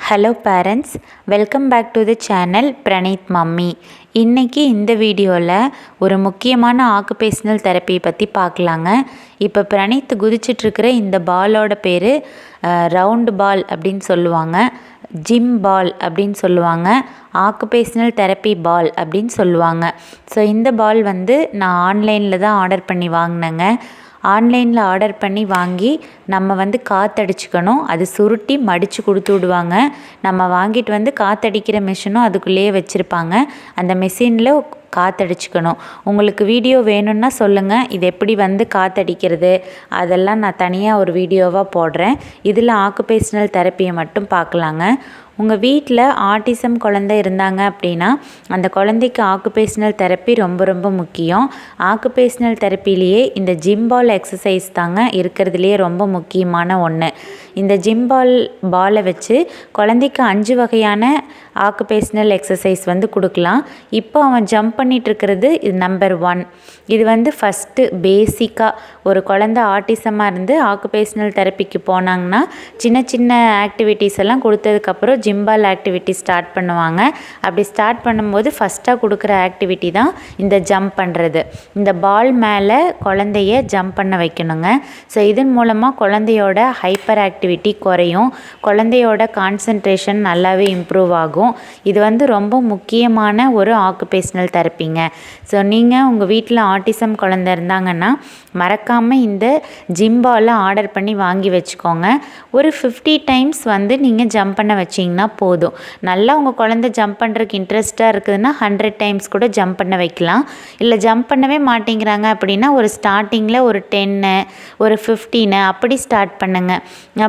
Hello parents, welcome back to the channel Praneeth mummy. இன்றைக்கி இந்த வீடியோவில் ஒரு முக்கியமான ஆக்குபேஷனல் தெரப்பியை பற்றி பார்க்கலாங்க. இப்போ பிரணீத் குதிச்சிட்ருக்கிற இந்த பாலோட பேர் ரவுண்டு பால் அப்படின்னு சொல்லுவாங்க, ஜிம் பால் அப்படின்னு சொல்லுவாங்க, ஆக்குபேஷனல் தெரப்பி பால் அப்படின்னு சொல்லுவாங்க. ஸோ இந்த பால் நான் ஆன்லைனில் தான் ஆர்டர் பண்ணி வாங்கினேங்க. ஆன்லைனில் ஆர்டர் பண்ணி வாங்கி நம்ம காற்றடிச்சிக்கணும். அது சுருட்டி மடித்து கொடுத்து விடுவாங்க. நம்ம வாங்கிட்டு காற்றடிக்கிற மிஷினும் அதுக்குள்ளேயே வச்சுருப்பாங்க. அந்த மிஷினில் காற்றடிச்சிக்கணும். உங்களுக்கு வீடியோ வேணும்னா சொல்லுங்கள், இது எப்படி காற்றடிக்கிறது அதெல்லாம் நான் தனியாக ஒரு வீடியோவாக போடுறேன். இதில் ஆக்குபேஷனல் தெரப்பியை மட்டும் பார்க்கலாங்க. உங்கள் வீட்டில் ஆட்டிசம் குழந்தை இருந்தாங்க அப்படின்னா அந்த குழந்தைக்கு ஆக்குபேஷனல் தெரப்பி ரொம்ப ரொம்ப முக்கியம். ஆக்குபேஷனல் தெரப்பிலேயே இந்த ஜிம் பால் எக்ஸசைஸ் தாங்க இருக்கிறதுலையே ரொம்ப முக்கியமான ஒன்று. இந்த ஜிம் பாலை வச்சு குழந்தைக்கு 5 வகையான ஆக்குபேஷனல் எக்ஸசைஸ் கொடுக்கலாம். இப்போ அவன் ஜம்ப் பண்ணிகிட்ருக்கிறது இது நம்பர் 1. இது ஃபஸ்ட்டு பேசிக்காக ஒரு குழந்தை ஆட்டிசமாக இருந்து ஆக்குபேஷனல் தெரப்பிக்கு போனாங்கன்னா சின்ன சின்ன ஆக்டிவிட்டீஸ் எல்லாம் கொடுத்ததுக்கப்புறம் ஜிம்பால் ஆக்டிவிட்டி ஸ்டார்ட் பண்ணுவாங்க. அப்படி ஸ்டார்ட் பண்ணும்போது ஃபஸ்ட்டாக கொடுக்குற ஆக்டிவிட்டி தான் இந்த ஜம்ப் பண்ணுறது. இந்த பால் மேலே குழந்தைய ஜம்ப் பண்ண வைக்கணுங்க. ஸோ இதன் மூலமாக குழந்தையோட ஹைப்பர் ஆக்டிவிட்டி குறையும், குழந்தையோட கான்சன்ட்ரேஷன் நல்லாவே இம்ப்ரூவ் ஆகும். இது ரொம்ப முக்கியமான ஒரு ஆக்குபேஷனல் தெரப்பிங்க. ஸோ நீங்கள் உங்கள் வீட்டில் ஆட்டிசம் குழந்தை இருந்தாங்கன்னா மறக்காமல் இந்த ஜிம் பாலை ஆர்டர் பண்ணி வாங்கி வச்சுக்கோங்க. ஒரு 50 டைம்ஸ் நீங்கள் ஜம்ப் பண்ண வச்சிங்கன்னா போதும். நல்லா உங்கள் குழந்தை ஜம்ப் பண்ணுறதுக்கு இன்ட்ரெஸ்ட்டாக இருக்குதுன்னா 100 டைம்ஸ் கூட ஜம்ப் பண்ண வைக்கலாம். இல்லை ஜம்ப் பண்ணவே மாட்டேங்கிறாங்க அப்படின்னா ஒரு ஸ்டார்டிங்கில் ஒரு 10 ஒரு 15 அப்படி ஸ்டார்ட் பண்ணுங்கள்.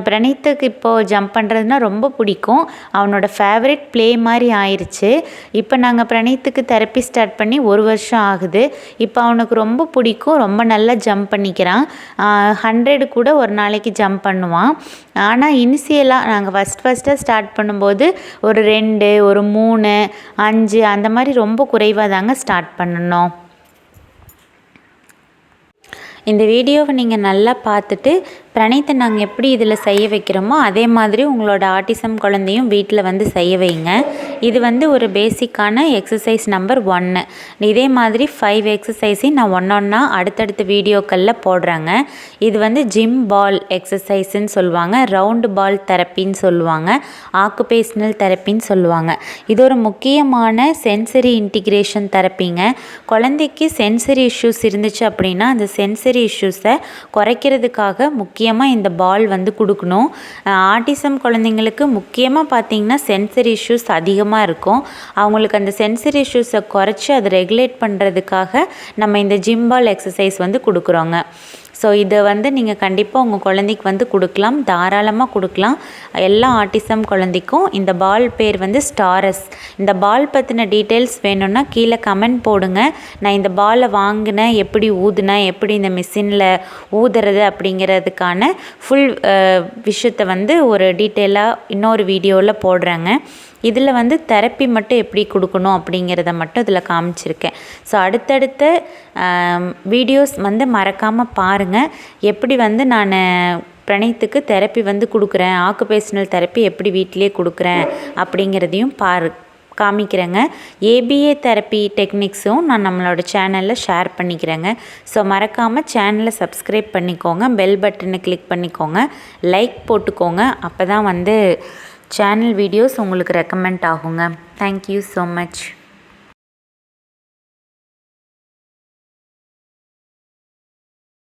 பிரணீத்துக்கு இப்போது ஜம்ப் பண்ணுறதுனா ரொம்ப பிடிக்கும். அவனோட ஃபேவரட் ப்ளே மாதிரி ஆயிடுச்சு. இப்போ நாங்கள் பிரணீத்துக்கு தெரப்பி ஸ்டார்ட் பண்ணி 1 வருஷம் ஆகுது. இப்போ அவனுக்கு ரொம்ப பிடிக்கும், ரொம்ப நல்லா ஜம்ப் பண்ணிக்கிறான். 100 கூட ஒரு நாளைக்கு ஜம்ப் பண்ணுவான். ஆனால் இனிஷியலாக நாங்கள் ஃபஸ்ட்டாக ஸ்டார்ட் பண்ணும்போது ஒரு 2 ஒரு 3 5 அந்த மாதிரி ரொம்ப குறைவாக தாங்க ஸ்டார்ட் பண்ணணும். இந்த வீடியோவை நீங்கள் நல்லா பார்த்துட்டு பிரணீத்தை நாங்கள் எப்படி இதில் செய்ய வைக்கிறோமோ அதே மாதிரி உங்களோட ஆட்டிசம் குழந்தையும் வீட்டில் செய்ய வைங்க. இது ஒரு பேசிக்கான எக்ஸசைஸ் நம்பர் 1. இதே மாதிரி 5 எக்ஸசைஸையும் நான் ஒன்றா அடுத்தடுத்த வீடியோக்களில் போடுறேங்க. இது ஜிம் பால் எக்ஸசைஸ்ன்னு சொல்லுவாங்க, ரவுண்டு பால் தெரப்பின்னு சொல்லுவாங்க, ஆக்குபேஷனல் தெரப்பின்னு சொல்லுவாங்க. இது ஒரு முக்கியமான சென்சரி இன்டிகிரேஷன் தெரப்பிங்க. குழந்தைக்கு சென்சரி இஷ்யூஸ் இருந்துச்சு அப்படின்னா அந்த சென்சரி இஷ்யூஸை குறைக்கிறதுக்காக முக்கியமாக இந்த பால் கொடுக்கணும். ஆட்டிசம் குழந்தைங்களுக்கு முக்கியமாக பார்த்திங்கன்னா சென்சரி இஷ்யூஸ் அதிகமாக இருக்கும். அவங்களுக்கு அந்த சென்சரி இஷ்யூஸை குறைச்சி அதை ரெகுலேட் பண்ணுறதுக்காக நம்ம இந்த ஜிம் பால் எக்ஸசைஸ் கொடுக்குறோங்க. ஸோ இதை நீங்கள் கண்டிப்பாக உங்கள் குழந்தைக்கு கொடுக்கலாம், தாராளமாக கொடுக்கலாம். எல்லா ஆட்டிசம் குழந்தைக்கும். இந்த பால் பேர் ஸ்டாரஸ். இந்த பால் பற்றின டீட்டெயில்ஸ் வேணும்னா கீழே கமெண்ட் போடுங்க. நான் இந்த பாலை வாங்கினேன், எப்படி ஊதுனேன், எப்படி இந்த மிஷினில் ஊதுறது அப்படிங்கிறதுக்கான ஃபுல் விஷயத்தை ஒரு டீட்டெயிலாக இன்னொரு வீடியோவில் போடுறேங்க. இதில் தெரப்பி மட்டும் எப்படி கொடுக்கணும் அப்படிங்கிறத மட்டும் இதில் காமிச்சிருக்கேன். ஸோ அடுத்தடுத்த வீடியோஸ் மறக்காமல் பாருங்கள். எப்படி நான் பிரணீத்துக்கு தெரப்பி கொடுக்குறேன், ஆக்குபேஷனல் தெரப்பி எப்படி வீட்டிலே கொடுக்குறேன் அப்படிங்கிறதையும் காமிக்கிறேங்க. ஏபிஏ தெரப்பி டெக்னிக்ஸும் நான் நம்மளோட சேனலில் ஷேர் பண்ணிக்கிறேங்க. ஸோ மறக்காமல் சேனலை சப்ஸ்கிரைப் பண்ணிக்கோங்க, பெல் பட்டனை கிளிக் பண்ணிக்கோங்க, லைக் போட்டுக்கோங்க. அப்போ தான் சேனல் வீடியோஸ் உங்களுக்கு ரெக்கமெண்ட் ஆகுங்க. Thank you so much.